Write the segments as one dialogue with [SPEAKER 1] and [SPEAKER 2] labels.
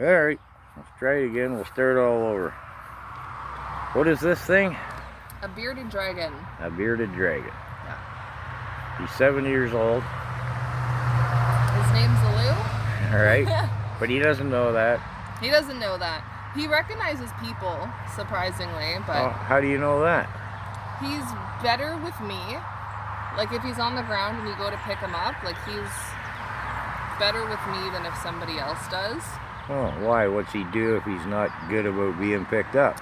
[SPEAKER 1] Alright, let's try it again. We'll start all over. What is this thing?
[SPEAKER 2] A bearded dragon.
[SPEAKER 1] A bearded dragon.
[SPEAKER 2] Yeah.
[SPEAKER 1] He's 7 years old.
[SPEAKER 2] His name's Lou.
[SPEAKER 1] Alright. But he doesn't know that.
[SPEAKER 2] He doesn't know that. He recognizes people, surprisingly, but
[SPEAKER 1] Oh, how do you know that?
[SPEAKER 2] he's better with me. Like, if he's on the ground and you go to pick him up, like, he's better with me than if somebody else does.
[SPEAKER 1] Oh, why? What's he do if he's not good about being picked up?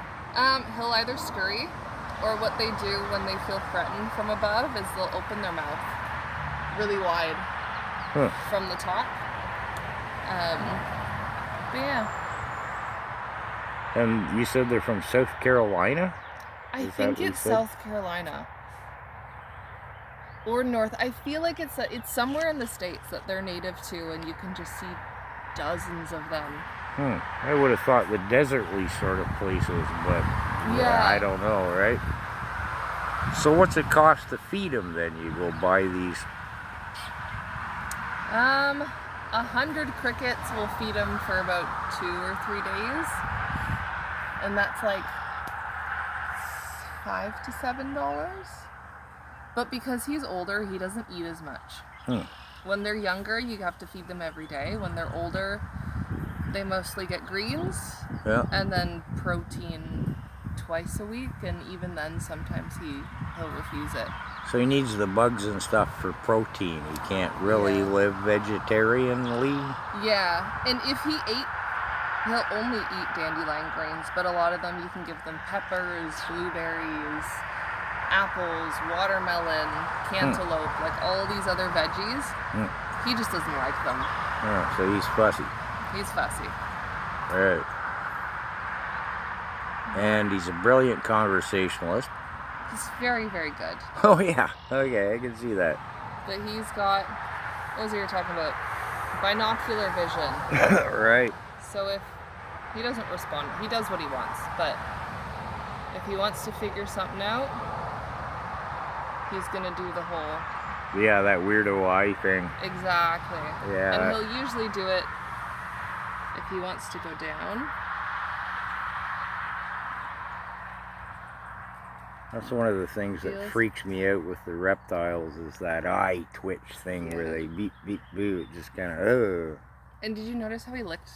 [SPEAKER 2] He'll either scurry, or what they do when they feel threatened from above is they'll open their mouth really wide from the top. But yeah.
[SPEAKER 1] And you said they're from South Carolina?
[SPEAKER 2] I think it's South Carolina. Or North. I feel like it's somewhere in the States that they're native to, and you can just see dozens of them.
[SPEAKER 1] I would have thought the desertly sort of places, but
[SPEAKER 2] Yeah.
[SPEAKER 1] I don't know, right? So what's it cost to feed them then? You go buy these?
[SPEAKER 2] 100 crickets will feed him for about 2 or 3 days. And that's like $5 to $7. But because he's older, he doesn't eat as much. When they're younger, you have to feed them every day. When they're older, they mostly get greens and then protein twice a week, and even then sometimes he'll refuse it.
[SPEAKER 1] So he needs the bugs and stuff for protein. He can't really live vegetarianly.
[SPEAKER 2] Yeah, and if he ate, he'll only eat dandelion greens, but a lot of them you can give them peppers, blueberries, apples, watermelon, cantaloupe, like all these other veggies. He just doesn't like them.
[SPEAKER 1] Oh, so he's fussy.
[SPEAKER 2] He's fussy.
[SPEAKER 1] Right. And he's a brilliant conversationalist.
[SPEAKER 2] He's very, very good.
[SPEAKER 1] Oh yeah, okay, I can see that.
[SPEAKER 2] But he's got, what was it you were talking about? Binocular vision.
[SPEAKER 1] Right.
[SPEAKER 2] So if he doesn't respond, he does what he wants, but if he wants to figure something out, he's gonna do the whole...
[SPEAKER 1] Yeah, that weirdo eye thing.
[SPEAKER 2] Exactly.
[SPEAKER 1] Yeah.
[SPEAKER 2] And he'll usually do it if he wants to go down.
[SPEAKER 1] That's one of the things that freaks me out with the reptiles is that eye twitch thing where they beep, beep, boo. It just kind of,
[SPEAKER 2] And did you notice how he licked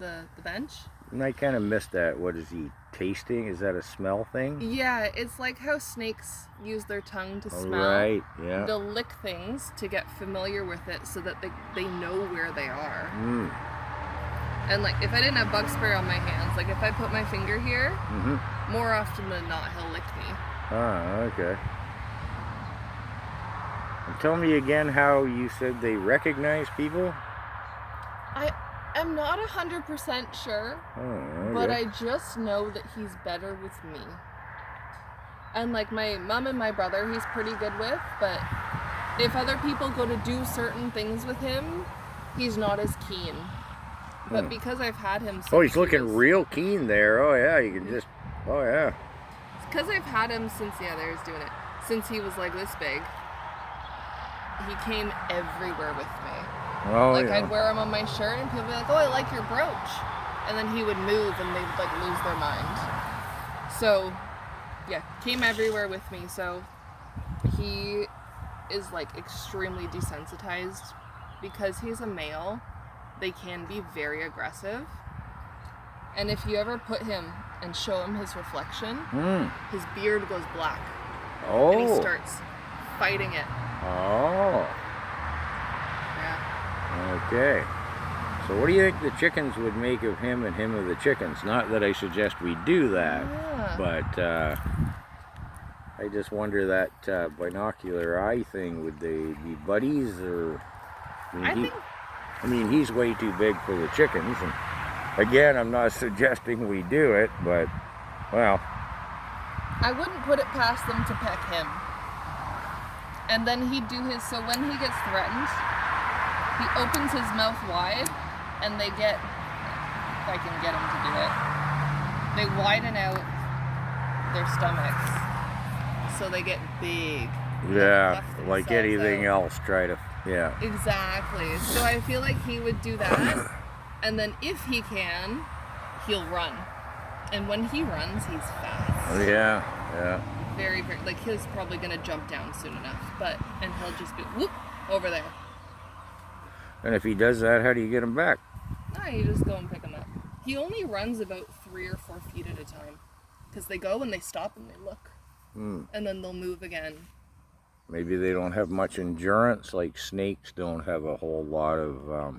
[SPEAKER 2] the bench?
[SPEAKER 1] And I kind of missed that. What is he tasting? Is that a smell thing?
[SPEAKER 2] Yeah, it's like how snakes use their tongue to smell.
[SPEAKER 1] Right, yeah.
[SPEAKER 2] They'll lick things to get familiar with it so that they know where they are. And like, if I didn't have bug spray on my hands, like if I put my finger here, more often than not, he'll lick me.
[SPEAKER 1] Ah, okay. And tell me again how you said they recognize people?
[SPEAKER 2] I'm not 100% sure, but I just know that he's better with me. And like my mom and my brother, he's pretty good with, but if other people go to do certain things with him, he's not as keen. But because I've had him since
[SPEAKER 1] he's looking real keen there. Oh yeah, you can just, oh yeah.
[SPEAKER 2] Because I've had him since, there's doing it, since he was like this big. He came everywhere with me.
[SPEAKER 1] Oh,
[SPEAKER 2] like
[SPEAKER 1] yeah.
[SPEAKER 2] I'd wear him on my shirt and people would be like, oh, I like your brooch. And then he would move and they would like lose their mind. So yeah, came everywhere with me. So he is like extremely desensitized because he's a male. They can be very aggressive. And if you ever put him and show him his reflection, his beard goes black.
[SPEAKER 1] Oh.
[SPEAKER 2] And he starts fighting it.
[SPEAKER 1] Oh.
[SPEAKER 2] Yeah.
[SPEAKER 1] Okay. So what do you think the chickens would make of him and him of the chickens? Not that I suggest we do that, but I just wonder that binocular eye thing, would they be buddies or... I mean, he's way too big for the chickens, and again, I'm not suggesting we do it, but, well...
[SPEAKER 2] I wouldn't put it past them to peck him. And then he'd do his, so when he gets threatened, he opens his mouth wide, and they get, if I can get him to do it, they widen out their stomachs, so they get big.
[SPEAKER 1] Yeah, like anything else, try to,
[SPEAKER 2] Exactly. So I feel like he would do that, And then if he can, he'll run. And when he runs, he's fast.
[SPEAKER 1] Yeah, yeah.
[SPEAKER 2] Very, very, like he's probably gonna jump down soon enough, and he'll just be whoop over there.
[SPEAKER 1] And if he does that, how do you get him back?
[SPEAKER 2] No, you just go and pick him up. He only runs about 3 or 4 feet at a time, because they go and they stop and they look, and then they'll move again.
[SPEAKER 1] Maybe they don't have much endurance, like snakes don't have a whole lot of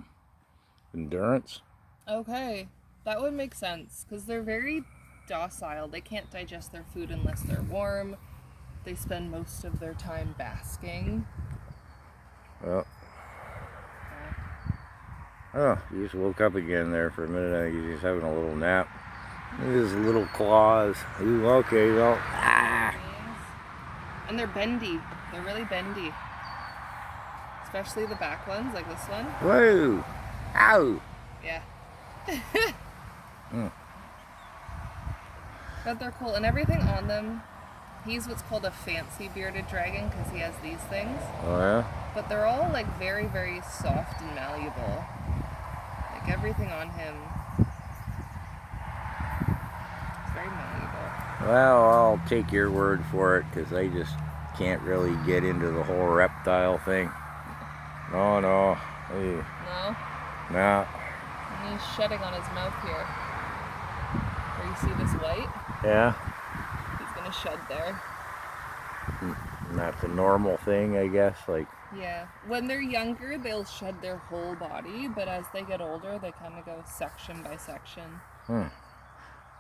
[SPEAKER 1] endurance.
[SPEAKER 2] Okay, that would make sense, because they're very docile. They can't digest their food unless they're warm. They spend most of their time basking.
[SPEAKER 1] Well, oh, he just woke up again there for a minute. I think he's just having a little nap. Look at his little claws. Ooh, okay, well,
[SPEAKER 2] And they're bendy. They're really bendy. Especially the back ones, like this one.
[SPEAKER 1] Whoa! Ow!
[SPEAKER 2] Yeah. But they're cool, and everything on them. He's what's called a fancy bearded dragon because he has these things.
[SPEAKER 1] Oh yeah?
[SPEAKER 2] But they're all like very, very soft and malleable. Like everything on him is very malleable.
[SPEAKER 1] Well, I'll take your word for it because I just can't really get into the whole reptile thing. No. Hey,
[SPEAKER 2] No?
[SPEAKER 1] nah.
[SPEAKER 2] And he's shedding on his mouth here. Where you see this white?
[SPEAKER 1] Yeah?
[SPEAKER 2] He's gonna shed there.
[SPEAKER 1] And that's a normal thing, I guess. Like,
[SPEAKER 2] Yeah. When they're younger, they'll shed their whole body, but as they get older, they kind of go section by section.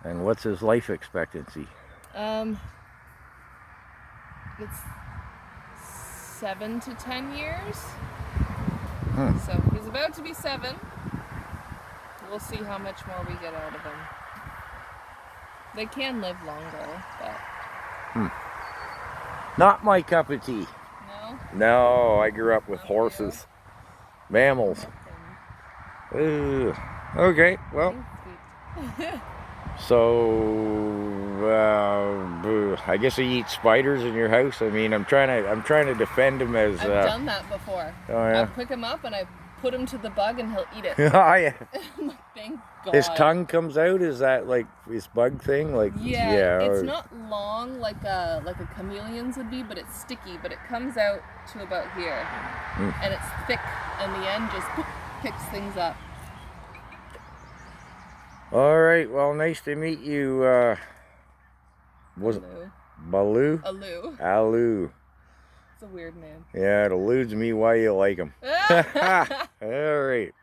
[SPEAKER 1] and what's his life expectancy?
[SPEAKER 2] It's 7 to 10 years. So he's about to be 7. We'll see how much more we get out of him. They can live longer, but
[SPEAKER 1] Not my cup of tea.
[SPEAKER 2] no.
[SPEAKER 1] No, I grew up with
[SPEAKER 2] Not
[SPEAKER 1] horses, mammals.
[SPEAKER 2] Nothing.
[SPEAKER 1] Ooh. Okay, well,
[SPEAKER 2] Sweet.
[SPEAKER 1] so I guess you eat spiders in your house. I mean, I'm trying to defend him as.
[SPEAKER 2] I've done that before.
[SPEAKER 1] Oh yeah.
[SPEAKER 2] I pick him up and I put him to the bug and he'll eat it.
[SPEAKER 1] Oh yeah.
[SPEAKER 2] I'm like, thank God.
[SPEAKER 1] His tongue comes out. Is that like his bug thing? Like
[SPEAKER 2] Yeah, it's
[SPEAKER 1] or-
[SPEAKER 2] not long like a chameleon's would be, but it's sticky. But it comes out to about here, and it's thick, and the end just picks things up.
[SPEAKER 1] All right. Well, nice to meet you. Was it
[SPEAKER 2] Alu.
[SPEAKER 1] Baloo?
[SPEAKER 2] Alu.
[SPEAKER 1] Alu.
[SPEAKER 2] It's a weird name.
[SPEAKER 1] Yeah, it eludes me why you like him. All right.